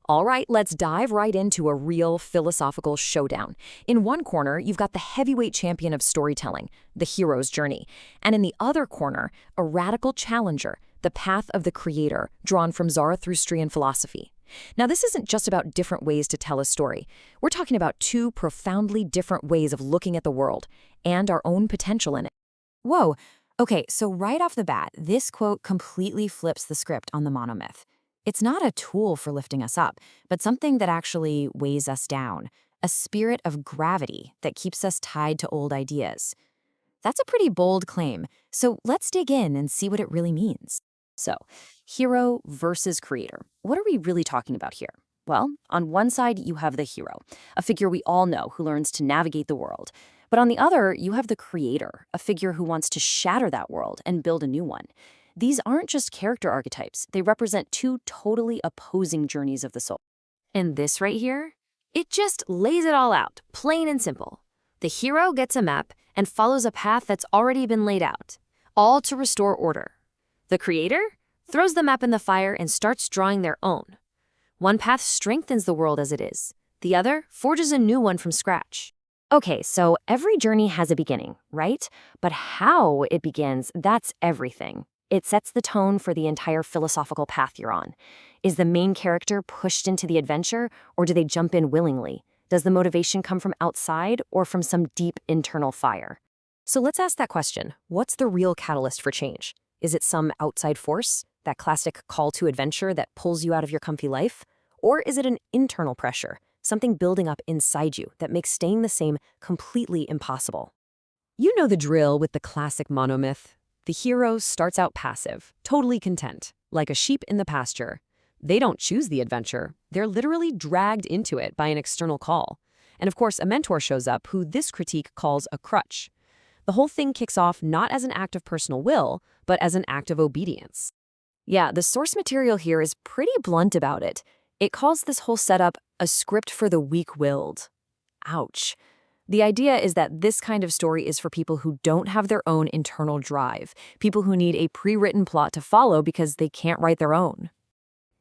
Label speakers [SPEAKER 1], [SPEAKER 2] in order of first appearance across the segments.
[SPEAKER 1] All right, let's dive right into a real philosophical showdown. In one corner, you've got the heavyweight champion of storytelling, the hero's journey. And in the other corner, a radical challenger, the path of the creator, drawn from Zarathustrian philosophy. Now, this isn't just about different ways to tell a story. We're talking about two profoundly different ways of looking at the world and our own potential in it.
[SPEAKER 2] Whoa. Okay, so right off the bat, this quote completely flips the script on the monomyth. It's not a tool for lifting us up, but something that actually weighs us down, a spirit of gravity that keeps us tied to old ideas. That's a pretty bold claim, so let's dig in and see what it really means.
[SPEAKER 1] So, hero versus creator. What are we really talking about here? Well, on one side, you have the hero, a figure we all know who learns to navigate the world. But on the other, you have the creator, a figure who wants to shatter that world and build a new one. These aren't just character archetypes, they represent two totally opposing journeys of the soul. And this right here, it just lays it all out, plain and simple. The hero gets a map and follows a path that's already been laid out, all to restore order. The creator throws the map in the fire and starts drawing their own. One path strengthens the world as it is. The other forges a new one from scratch. Okay, so every journey has a beginning, right? But how it begins, that's everything. It sets the tone for the entire philosophical path you're on. Is the main character pushed into the adventure, or do they jump in willingly? Does the motivation come from outside or from some deep internal fire? So let's ask that question. What's the real catalyst for change? Is it some outside force, that classic call to adventure that pulls you out of your comfy life? Or is it an internal pressure, something building up inside you that makes staying the same completely impossible? You know the drill with the classic monomyth. The hero starts out passive, totally content, like a sheep in the pasture. They don't choose the adventure. They're literally dragged into it by an external call. And of course, a mentor shows up who this critique calls a crutch. The whole thing kicks off not as an act of personal will, but as an act of obedience. Yeah, the source material here is pretty blunt about it. It calls this whole setup a script for the weak-willed. Ouch. The idea is that this kind of story is for people who don't have their own internal drive, people who need a pre-written plot to follow because they can't write their own.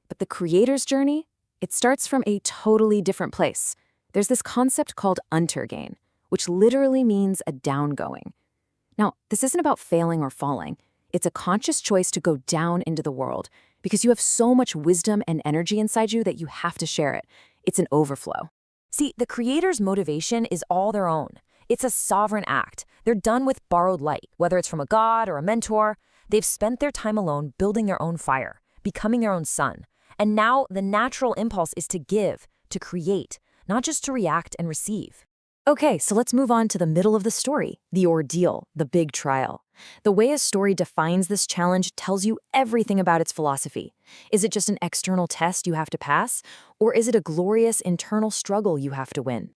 [SPEAKER 1] But the creator's journey, it starts from a totally different place. There's this concept called untergehen, which literally means a downgoing. Now, this isn't about failing or falling. It's a conscious choice to go down into the world because you have so much wisdom and energy inside you that you have to share it. It's an overflow. See, the creator's motivation is all their own. It's a sovereign act. They're done with borrowed light, whether it's from a god or a mentor. They've spent their time alone building their own fire, becoming their own sun. And now the natural impulse is to give, to create, not just to react and receive. Okay, so let's move on to the middle of the story, the ordeal, the big trial. The way a story defines this challenge tells you everything about its philosophy. Is it just an external test you have to pass, or is it a glorious internal struggle you have to win?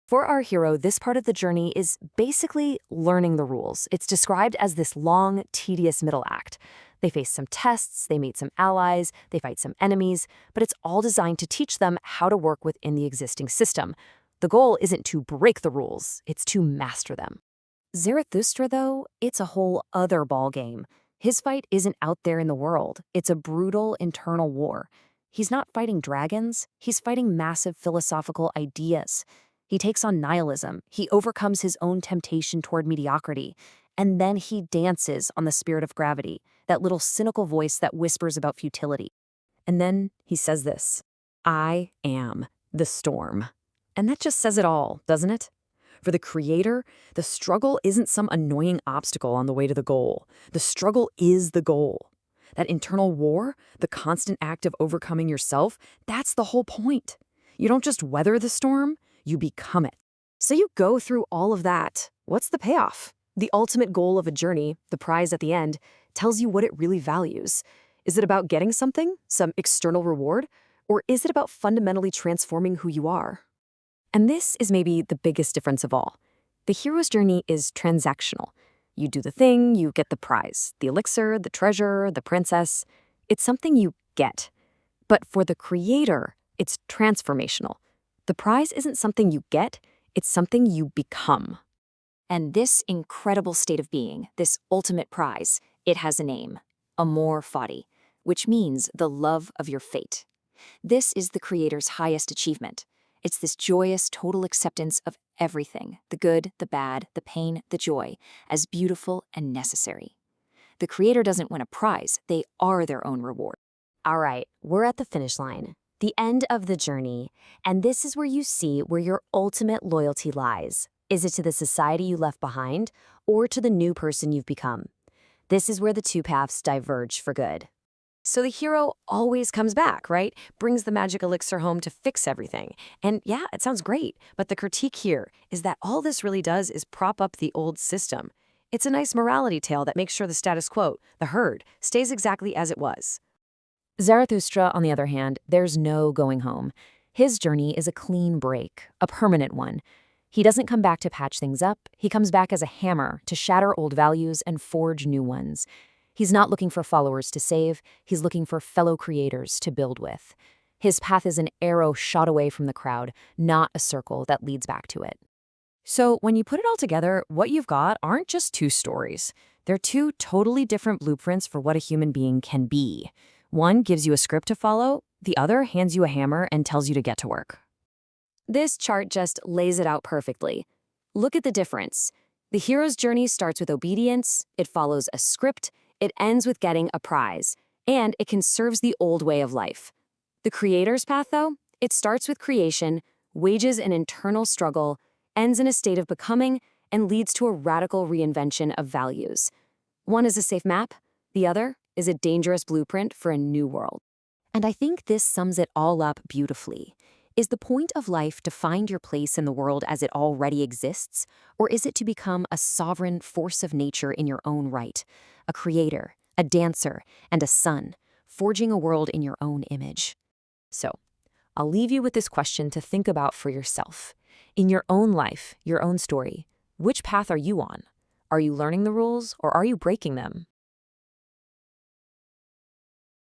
[SPEAKER 1] For our hero, this part of the journey is basically learning the rules. It's described as this long, tedious middle act. They face some tests, they meet some allies, they fight some enemies, but it's all designed to teach them how to work within the existing system. The goal isn't to break the rules, it's to master them. Zarathustra, though, it's a whole other ballgame. His fight isn't out there in the world, it's a brutal internal war. He's not fighting dragons, he's fighting massive philosophical ideas. He takes on nihilism, he overcomes his own temptation toward mediocrity, and then he dances on the spirit of gravity, that little cynical voice that whispers about futility. And then he says this, "I am the storm." And that just says it all, doesn't it? For the creator, the struggle isn't some annoying obstacle on the way to the goal. The struggle is the goal. That internal war, the constant act of overcoming yourself, that's the whole point. You don't just weather the storm, you become it. So you go through all of that. What's the payoff? The ultimate goal of a journey, the prize at the end, tells you what it really values. Is it about getting something, some external reward? Or is it about fundamentally transforming who you are? And this is maybe the biggest difference of all. The hero's journey is transactional. You do the thing, you get the prize, the elixir, the treasure, the princess. It's something you get. But for the creator, it's transformational. The prize isn't something you get, it's something you become. And this incredible state of being, this ultimate prize, it has a name, Amor Fati, which means the love of your fate.
[SPEAKER 3] This is the creator's highest achievement. It's this joyous, total acceptance of everything, the good, the bad, the pain, the joy, as beautiful and necessary. The creator doesn't win a prize, they are their own reward.
[SPEAKER 2] All right, we're at the finish line, the end of the journey, and this is where you see where your ultimate loyalty lies. Is it to the society you left behind, or to the new person you've become? This is where the two paths diverge for good. So the hero always comes back, right? Brings the magic elixir home to fix everything. And yeah, it sounds great, but the critique here is that all this really does is prop up the old system. It's a nice morality tale that makes sure the status quo, the herd, stays exactly as it was. Zarathustra, on the other hand, there's no going home. His journey is a clean break, a permanent one. He doesn't come back to patch things up. He comes back as a hammer to shatter old values and forge new ones. He's not looking for followers to save. He's looking for fellow creators to build with. His path is an arrow shot away from the crowd, not a circle that leads back to it. So when you put it all together, what you've got aren't just two stories. They're two totally different blueprints for what a human being can be. One gives you a script to follow, the other hands you a hammer and tells you to get to work. This chart just lays it out perfectly. Look at the difference. The hero's journey starts with obedience, it follows a script, it ends with getting a prize, and it conserves the old way of life. The creator's path, though, it starts with creation, wages an internal struggle, ends in a state of becoming, and leads to a radical reinvention of values. One is a safe map, the other is a dangerous blueprint for a new world. And I think this sums it all up beautifully. Is the point of life to find your place in the world as it already exists, or is it to become a sovereign force of nature in your own right, a creator, a dancer, and a son, forging a world in your own image? So, I'll leave you with this question to think about for yourself. In your own life, your own story, which path are you on? Are you learning the rules, or are you breaking them?